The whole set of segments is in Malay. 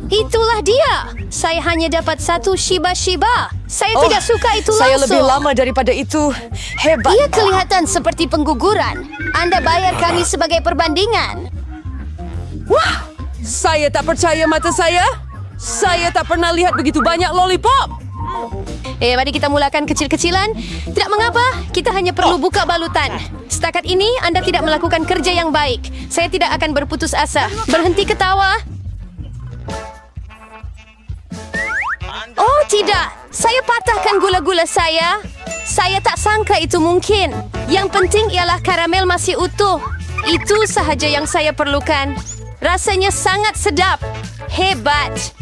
Itulah dia. Saya hanya dapat satu Shiba. Saya tidak suka itu langsung. Saya lebih lama daripada itu. Hebat. Ia kelihatan seperti pengguguran. Anda bayar kami sebagai perbandingan. Wah, saya tak percaya mata saya. Saya tak pernah lihat begitu banyak lollipop. Mari kita mulakan kecil-kecilan. Tidak mengapa, kita hanya perlu buka balutan. Setakat ini, Anda tidak melakukan kerja yang baik. Saya tidak akan berputus asa. Berhenti ketawa. Oh, tidak. Saya patahkan gula-gula saya. Saya tak sangka itu mungkin. Yang penting ialah karamel masih utuh. Itu sahaja yang saya perlukan. Rasanya sangat sedap. Hebat.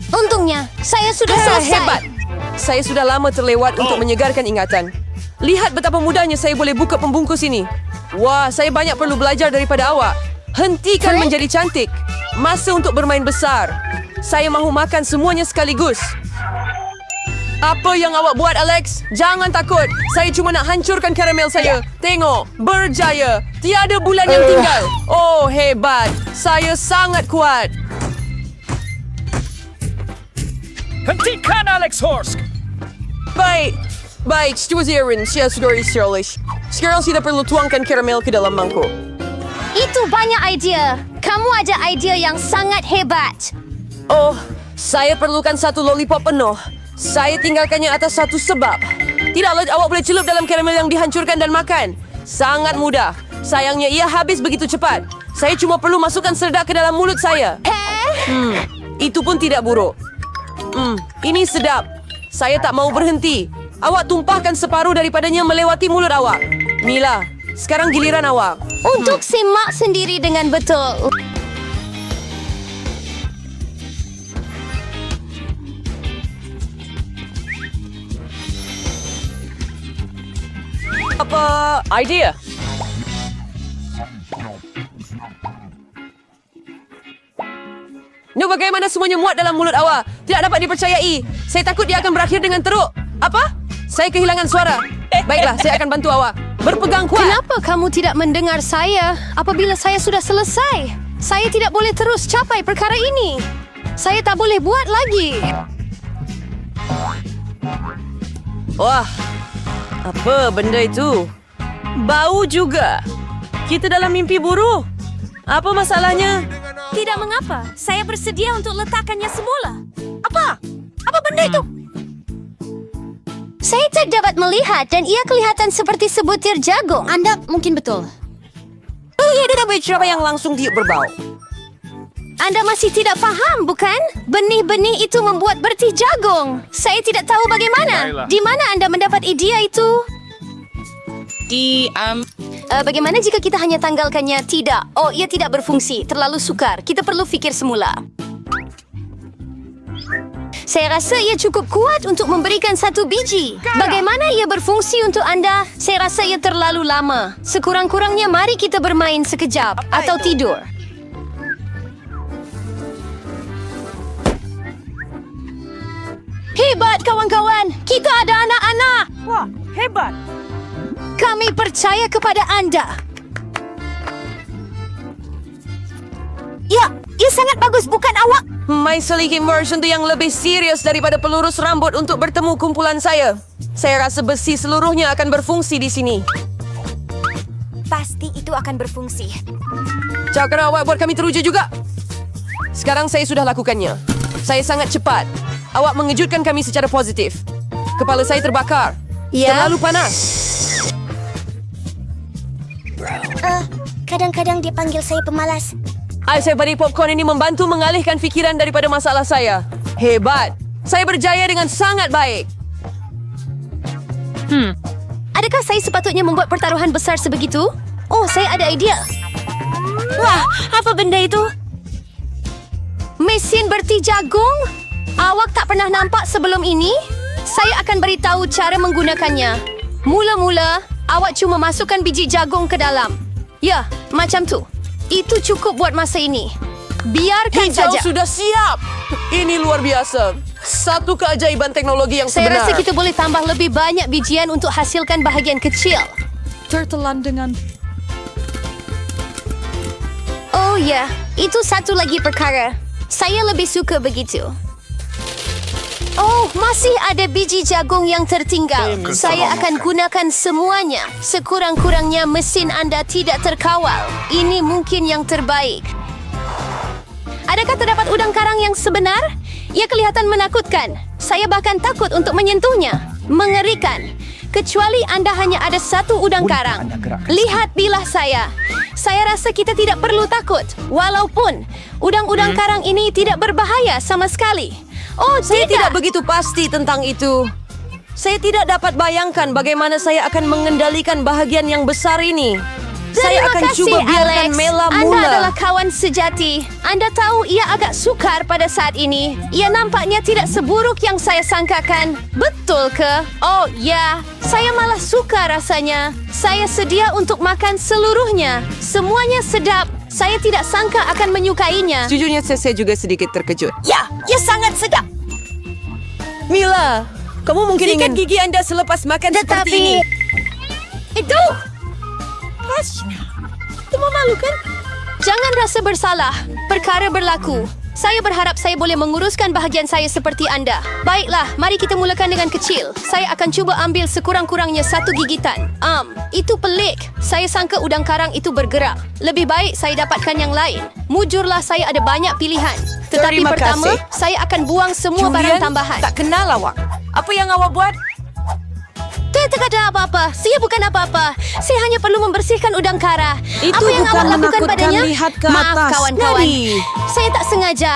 Untungnya, saya sudah selesai. Hebat. Saya sudah lama terlewat untuk menyegarkan ingatan. Lihat betapa mudahnya saya boleh buka pembungkus ini. Wah, saya banyak perlu belajar daripada awak. Hentikan menjadi cantik. Masa untuk bermain besar. Saya mahu makan semuanya sekaligus. Apa yang awak buat, Alex? Jangan takut. Saya cuma nak hancurkan karamel saya. Tengok, berjaya. Tiada bulan yang tinggal. Oh, hebat. Saya sangat kuat. Hentikan, Alex Horsk! Baik, setuju Aaron. Saya sudah istirahat. Sekarang kita perlu tuangkan karamel ke dalam mangkuk. Itu banyak idea. Kamu ada idea yang sangat hebat. Oh, saya perlukan satu lollipop penuh. Saya tinggalkannya atas satu sebab. Tidaklah awak boleh celup dalam karamel yang dihancurkan dan makan. Sangat mudah. Sayangnya ia habis begitu cepat. Saya cuma perlu masukkan serdak ke dalam mulut saya. Itu pun tidak buruk. Ini sedap. Saya tak mau berhenti. Awak tumpahkan separuh daripadanya melewati mulut awak. Mila, sekarang giliran awak. Untuk simak sendiri dengan betul. Apa idea? No, bagaimana semuanya muat dalam mulut awak? Tidak dapat dipercayai. Saya takut dia akan berakhir dengan teruk. Apa? Saya kehilangan suara. Baiklah, saya akan bantu awak. Berpegang kuat. Kenapa kamu tidak mendengar saya apabila saya sudah selesai? Saya tidak boleh terus capai perkara ini. Saya tak boleh buat lagi. Wah, apa benda itu? Bau juga. Kita dalam mimpi buruk. Apa masalahnya? Tidak mengapa. Saya bersedia untuk letakkannya semula. Apa? Apa benda itu? Saya tak dapat melihat dan ia kelihatan seperti sebutir jagung. Anda mungkin betul. Ia tidak bercerita yang langsung tiup berbau. Anda masih tidak faham, bukan? Benih-benih itu membuat bertih jagung. Saya tidak tahu bagaimana. Di mana Anda mendapat idea itu? Bagaimana jika kita hanya tanggalkannya? Tidak. Oh, ia tidak berfungsi. Terlalu sukar. Kita perlu fikir semula. Saya rasa ia cukup kuat untuk memberikan satu biji. Bagaimana ia berfungsi untuk Anda? Saya rasa ia terlalu lama. Sekurang-kurangnya mari kita bermain sekejap. Atau tidur. Hebat, kawan-kawan. Kita ada anak-anak. Wah, hebat! Kami percaya kepada Anda. Ya, ia sangat bagus, bukan awak? My Slicky version itu yang lebih serius daripada pelurus rambut untuk bertemu kumpulan saya. Saya rasa besi seluruhnya akan berfungsi di sini. Pasti itu akan berfungsi. Cakap awak buat kami teruja juga. Sekarang saya sudah lakukannya. Saya sangat cepat. Awak mengejutkan kami secara positif. Kepala saya terbakar. Ya. Terlalu panas. Kadang-kadang dia panggil saya pemalas. Ais body popcorn ini membantu mengalihkan fikiran daripada masalah saya. Hebat. Saya berjaya dengan sangat baik. Adakah saya sepatutnya membuat pertaruhan besar sebegitu? Oh, saya ada idea. Wah, apa benda itu? Mesin bertih jagung? Awak tak pernah nampak sebelum ini? Saya akan beritahu cara menggunakannya. Mula-mula, awak cuma masukkan biji jagung ke dalam. Ya, macam tu. Itu cukup buat masa ini. Biarkan Hijau saja. sudah siap. Ini luar biasa. Satu keajaiban teknologi yang Saya sebenar. rasa kita boleh tambah lebih banyak bijian untuk hasilkan bahagian kecil. Tertelan dengan... Ya, itu satu lagi perkara. Saya lebih suka begitu. Oh, masih ada biji jagung yang tertinggal. Saya akan gunakan semuanya. Sekurang-kurangnya mesin Anda tidak terkawal. Ini mungkin yang terbaik. Adakah terdapat udang karang yang sebenar? Ia kelihatan menakutkan. Saya bahkan takut untuk menyentuhnya. Mengerikan. Kecuali Anda hanya ada satu udang karang. Lihat bilah saya. Saya rasa kita tidak perlu takut. Walaupun udang-udang karang ini tidak berbahaya sama sekali. Oh, Saya tidak begitu pasti tentang itu. Saya tidak dapat bayangkan bagaimana saya akan mengendalikan bahagian yang besar ini. Saya Terima akan kasih, cuba biarkan Alex. Mela Anda mula. adalah kawan sejati. Anda tahu ia agak sukar pada saat ini. Ia nampaknya tidak seburuk yang saya sangkakan. Betul ke? Oh, ya. Saya malah suka rasanya. Saya sedia untuk makan seluruhnya. Semuanya sedap. Saya tidak sangka akan menyukainya. Jujurnya saya juga sedikit terkejut. Ya, ia sangat sedap. Mila, kamu mungkin ingin gigi Anda selepas makan seperti ini. Itu! Itu memalukan. Jangan rasa bersalah. Perkara berlaku. Saya berharap saya boleh menguruskan bahagian saya seperti anda. Baiklah, mari kita mulakan dengan kecil. Saya akan cuba ambil sekurang-kurangnya satu gigitan. Itu pelik. Saya sangka udang karang itu bergerak. Lebih baik saya dapatkan yang lain. Mujurlah saya ada banyak pilihan. Tetapi Terima pertama, kasih. saya akan buang semua barang tambahan. Tak kenal awak. Apa yang awak buat? Tidak ada apa-apa. Saya bukan apa-apa. Saya hanya perlu membersihkan udang kara. Itu apa yang bukan awak lakukan menakutkan, padanya? lihat ke Maaf, atas. kawan-kawan. Nadi. Saya tak sengaja.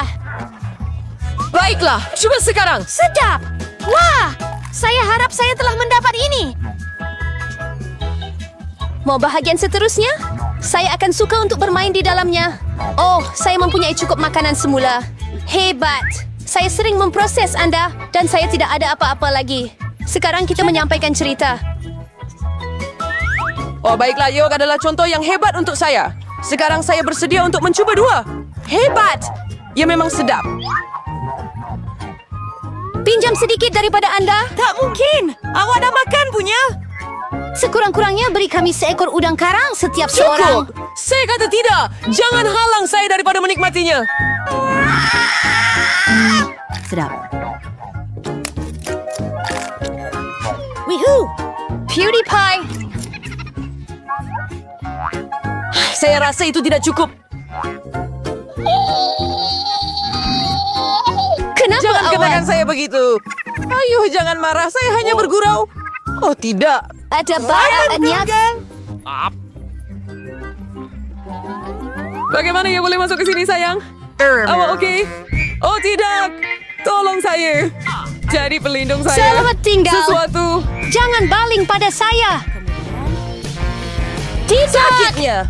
Baiklah, cuba sekarang. Sedap. Wah, saya harap saya telah mendapat ini. Mau bahagian seterusnya? Saya akan suka untuk bermain di dalamnya. Oh, saya mempunyai cukup makanan semula. Hebat. Saya sering memproses Anda dan saya tidak ada apa-apa lagi. Sekarang kita menyampaikan cerita. Oh, baiklah, yolk adalah contoh yang hebat untuk saya. Sekarang saya bersedia untuk mencuba dua. Hebat! Ya memang sedap. Pinjam sedikit daripada Anda. Tak mungkin. Awak dah makan punya. Sekurang-kurangnya beri kami seekor udang karang setiap seorang. Cukup. Saya kata tidak. Jangan halang saya daripada menikmatinya. Sedap. Wihoo! PewDiePie! Saya rasa itu tidak cukup. Kenapa Jangan awak katakan saya begitu. Ayo, jangan marah. Saya hanya bergurau. Oh, tidak. ada barangnya? Bagaimana ya boleh masuk ke sini, sayang? Awak oke? Oh, tidak. Tolong saya. Jadi pelindung saya. Selamat tinggal. Sesuatu. Jangan baling pada saya. Tidak. Sakitnya.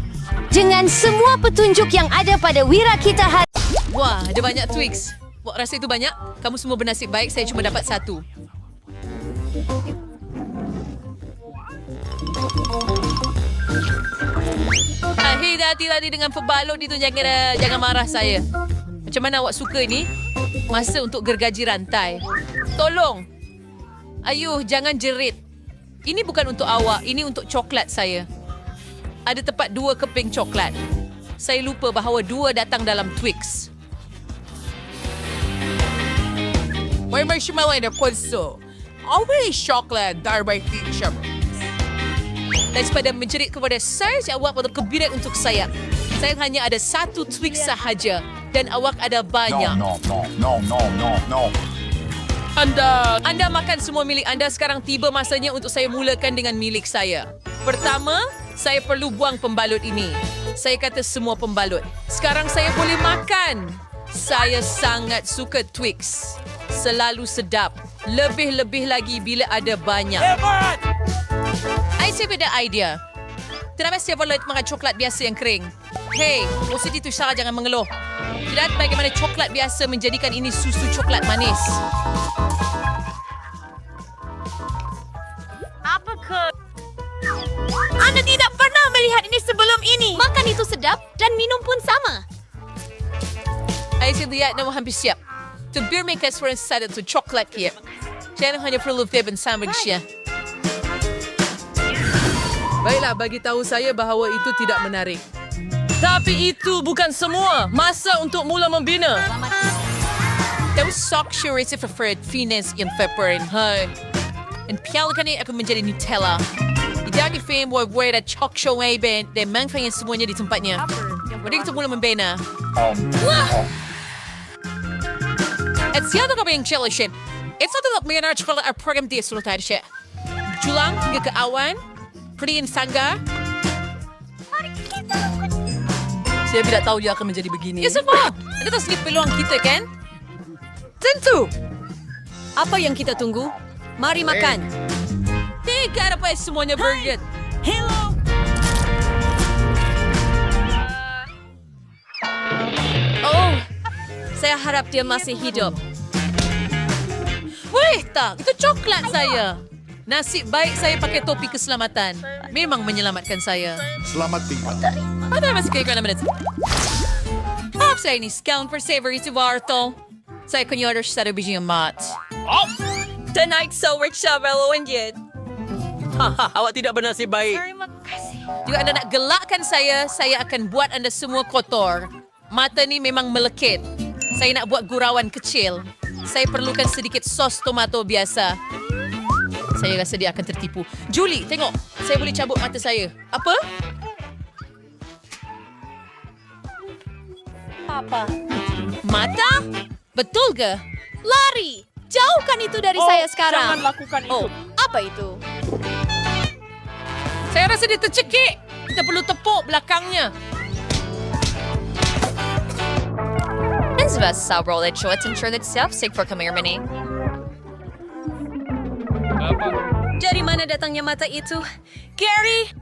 Dengan semua petunjuk yang ada pada wira kita hari. Wah, ada banyak Twix. Buat rasa itu banyak? Kamu semua bernasib baik, saya cuma dapat satu. Hati-hati dengan pembalut itu, jangan marah saya. Macam mana awak suka ni? Masa untuk gergaji rantai. Tolong. Ayuh, jangan jerit. Ini bukan untuk awak, ini untuk coklat saya. Ada tepat 2 keping coklat. Saya lupa bahawa 2 datang dalam Twix. May marshmallow na pulso. Always chocolate, darbay teacher. Daripada menjerit kepada saya, awak patut kebirat untuk saya. Saya hanya ada 1 Twix sahaja dan awak ada banyak. No. Anda makan semua milik anda. Sekarang tiba masanya untuk saya mulakan dengan milik saya. Pertama, saya perlu buang pembalut ini. Saya kata semua pembalut. Sekarang saya boleh makan. Saya sangat suka Twix. Selalu sedap. Lebih-lebih lagi bila ada banyak. Saya beda idea. Kenapa saya boleh makan coklat biasa yang kering? Hei, positif itu Sarah, jangan mengeluh. Lihat bagaimana coklat biasa menjadikan ini susu coklat manis. Anda tidak pernah melihat ini sebelum ini. Makan itu sedap dan minum pun sama. Saya lihat nama hampir siap. To beer makers for inside to coklat here. Saya hanya perlu Feben sandwichnya. Baiklah, bagi tahu saya bahawa itu tidak menarik. Tapi itu bukan semua. Masa untuk mula membina. Those sock sure is preferred finance in February. Hai. And pialakan ni akan menjadi Nutella. Tidak fame where the chalk show ay ben, dan mangfangin semuanya di tempatnya. Mari kita mula membina. At siapa kau yang challenge? It's not that mengenar sekolah program dia sudah tadi sih. Julang hingga ke awan, Priin Sangga. Saya tidak tahu dia akan menjadi begini. Ya semua. Itu sedikit peluang kita kan? Tentu. Apa yang kita tunggu? Mari makan. Tiga apa semuanya burger. Hello! Oh, saya harap dia masih hidup. Weh tak, itu coklat saya. Nasib baik saya pakai topi keselamatan. Memang menyelamatkan saya. Selamat tinggal. Ada masih kaya 6 menit. Maaf saya ini scout per savory si Varto. Saya akan order sa biji ng mat. Tonight so rich sa Veloendian. Haha, awak tidak bernasib baik. Jika anda nak gelakkan saya akan buat anda semua kotor. Mata ni memang melekit. Saya nak buat gurauan kecil. Saya perlukan sedikit sos tomato biasa. Saya rasa dia akan tertipu. Julie, tengok. Saya boleh cabut mata saya. Apa? Apa? Mata? Betul ke? Lari! Jauhkan itu dari saya sekarang. Jangan lakukan itu. Oh, apa itu? Saya rasa dia tercekik. Kita perlu tepuk belakangnya. Nazва собрала отчет интернет сек for Kamirmani. Dari mana datangnya mata itu? Gary!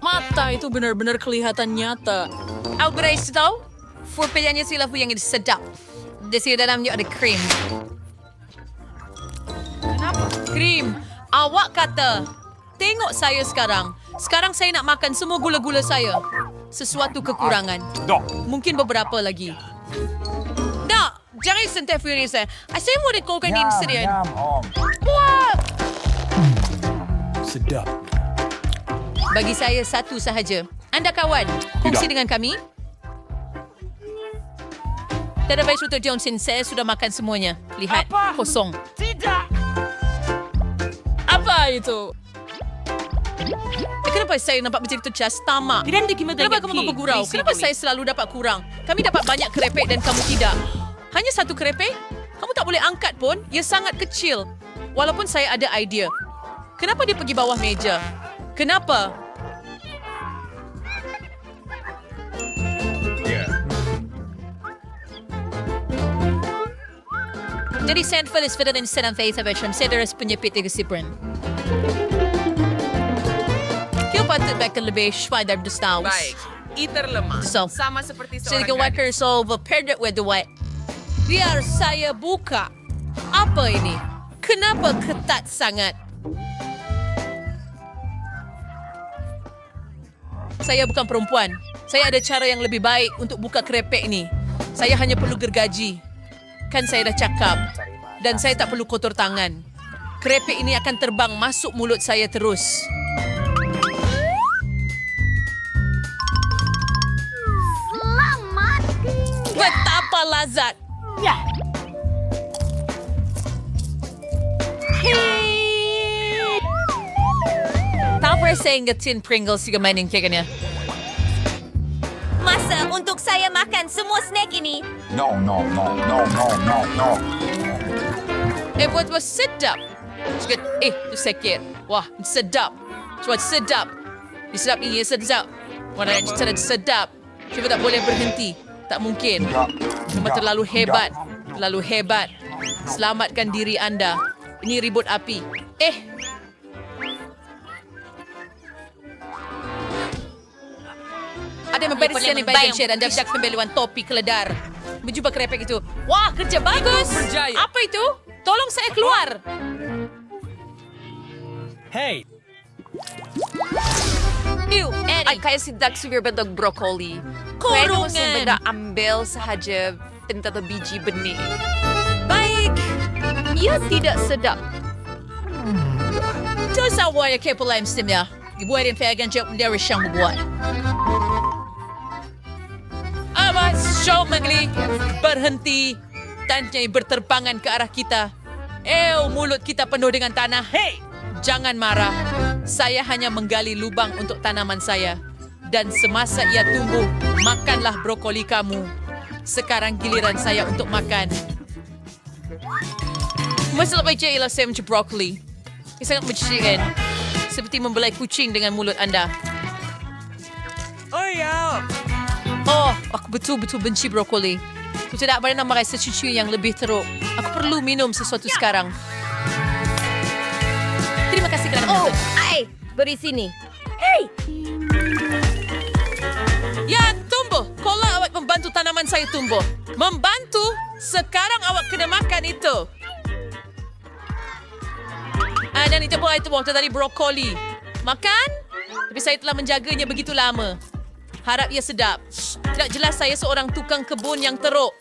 Mata itu benar-benar kelihatan nyata. Alberto tahu? Pilihannya sila po yang sedap. Di dalamnya ada krim. Kenapa? Krim. Awak kata, tengok saya sekarang. Sekarang saya nak makan semua gula-gula saya. Sesuatu kekurangan. Mungkin beberapa lagi. Nak, jangan sentuh fury saya. Saya mau dikokan ini sendirian. Wah! Sedap. Bagi saya satu sahaja. Anda kawan, kongsi dengan kami. Tidak baik untuk Johnson, saya sudah makan semuanya. Lihat, Apa? kosong. Tidak! Apa itu? Kenapa saya nampak macam itu cas tamak? Kenapa kamu bergurau? Kenapa saya selalu dapat kurang? Kami dapat banyak kerepek dan kamu tidak. Hanya satu kerepek? Kamu tak boleh angkat pun. Ia sangat kecil. Walaupun saya ada idea. Kenapa dia pergi bawah meja? Kenapa? Jadi Sandford is fitted in set and face of Esham. Saya terus penyepit di kesipran. Kau patut bakal lebih schwa dari Dustaus. Baik, iter lemah. So, Sama seperti saya seorang waker so paired with the white. Biar saya buka. Apa ini? Kenapa ketat sangat? Saya bukan perempuan. Saya ada cara yang lebih baik untuk buka kerepek ini. Saya hanya perlu gergaji. Kan saya dah cakap. Dan saya tak perlu kotor tangan. Kerepek ini akan terbang masuk mulut saya terus. Betapa lazat. Ya. Tapos saya ingetin Pringles juga mainin kekannya. Masa untuk saya makan semua snack ini. No. Buat sedap. Cakap, itu sakit. Wah, sedap. Cuma sedap. Sedap ini sedap. Mana yang cara sedap. Cuma tak boleh berhenti. Tak mungkin. Cuma terlalu hebat. Terlalu hebat. Selamatkan diri anda. Ini ribut api. Ada yang membereskan yang baik dan anda bisa pembeluan topi keledar. Berjumpa kerepek itu. Wah, kerja bagus. berjaya. Apa itu? Tolong saya keluar. Hey, Ew, ay kaya si Doug subir bentuk brokoli. Pwede mo siya benda ambil sahaja tentang biji benih. Baik. Ia tidak sedap. Terus awak yang kepo lain stemnya. Dibuat yang akan jawab dari siyang membuat. Amat Shaw Magli berhenti tanyai berterbangan ke arah kita. Mulut kita penuh dengan tanah. Hey! Jangan marah. Saya hanya menggali lubang untuk tanaman saya. Dan semasa ia tumbuh, makanlah brokoli kamu. Sekarang giliran saya untuk makan. Masalah baca ialah saya macam brokoli. Ia sangat menjijikan. Seperti membelai kucing dengan mulut anda. Oh ya! Oh, aku betul-betul benci brokoli. Aku tidak pernah makan sesuatu yang lebih teruk. Aku perlu minum sesuatu sekarang. Terima kasih kerana menonton. Beri sini. Ya, tumbuh. Kalau awak membantu tanaman saya tumbuh. Membantu? Sekarang awak kena makan itu. Dan itu tadi brokoli. Makan? Tapi saya telah menjaganya begitu lama. Harap ia sedap. Tidak jelas saya seorang tukang kebun yang teruk.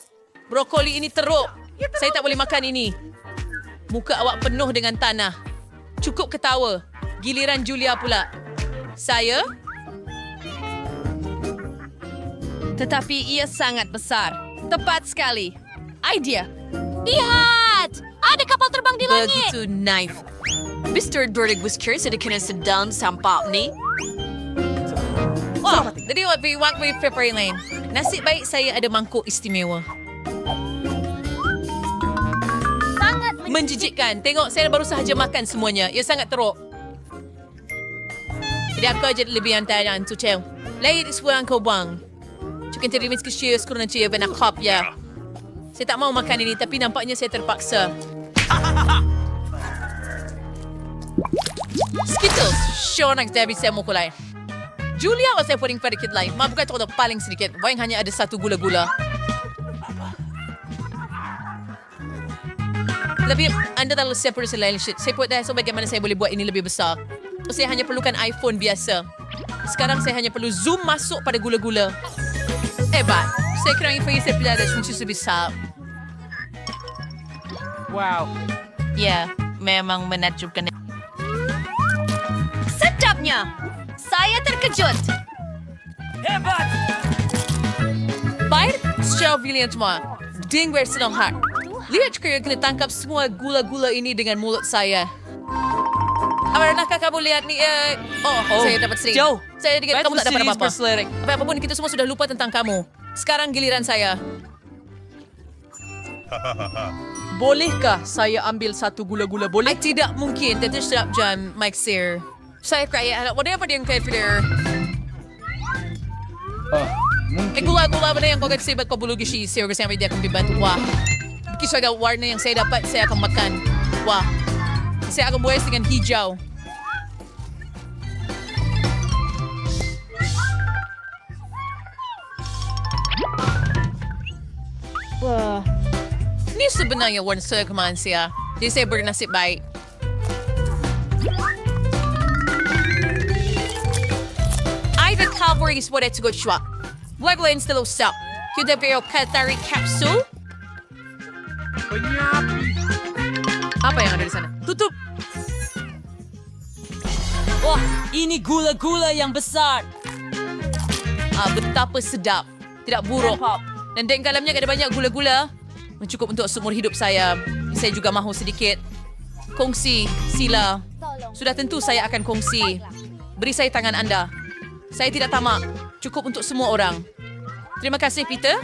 Brokoli ini teruk. Saya tak boleh makan ini. Muka awak penuh dengan tanah. Cukup ketawa. Giliran Julia pula. Saya? Tetapi ia sangat besar. Tepat sekali. Idea. Lihat! Ada kapal terbang di langit. Begitu knife. Mr. Burdig was curious at kena sedang sampap ni. Wah, jadi waktu February lain. Nasib baik saya ada mangkuk istimewa. Sangat Menjijikkan. Tengok saya baru sahaja makan semuanya. Ia sangat teruk. Jadi aku aja lebih hantaran tu cel. Lain sebuah kau buang. Cukup terima kasih kerana cia benak kop ya. Saya tak mau makan ini tapi nampaknya saya terpaksa. Skittles. Sure nak jadi saya mau kulai. Julia was saya putting pada kit lain. Bukan tu paling sedikit. Wang hanya ada satu gula-gula. Tapi anda terlalu separate selain shit. Saya buat dah so bagaimana saya boleh buat ini lebih besar. Saya hanya perlukan iPhone biasa. Sekarang saya hanya perlu zoom masuk pada gula-gula. Hebat. Saya kira ini saya pilih ada fungsi sebesar. Wow. Ya, memang menakjubkan. sedapnya. Saya terkejut. Hebat! Baik, secara bilion semua. Ding bersenang hati. Lihat kaya kena tangkap semua gula-gula ini dengan mulut saya. Apakah kamu lihat ni? Saya dapat sering. Joe. Saya dikit kamu tak dapat apa-apa. berselering. Apapun kita semua sudah lupa tentang kamu. Sekarang giliran saya. Bolehkah saya ambil satu gula-gula? Boleh? Tidak mungkin. Tidak sedap jam, Mike Sear. Saya kaya. Whatever yang kaya filter. Gula-gula apa yang kau kasi ba't kau bulu gishi? Sear kasi dia akan dibantu. Wah. Kisah ada warna yang saya dapat, saya akan makan. Wah. Saya akan buhay dengan hijau. Wah. Ini sebenarnya warna saya kemahan siya. Jadi saya bernasib baik. Either cavalry is what I to go shop. Blackline still stop. Could there be a Qatari capsule? Apa yang ada di sana? Tutup! Wah, ini gula-gula yang besar. Betapa sedap. Tidak buruk. Dan di dalamnya ada banyak gula-gula. Cukup untuk seumur hidup saya. Saya juga mahu sedikit. Kongsi, sila. Sudah tentu saya akan kongsi. Beri saya tangan anda. Saya tidak tamak. Cukup untuk semua orang. Terima kasih, Peter.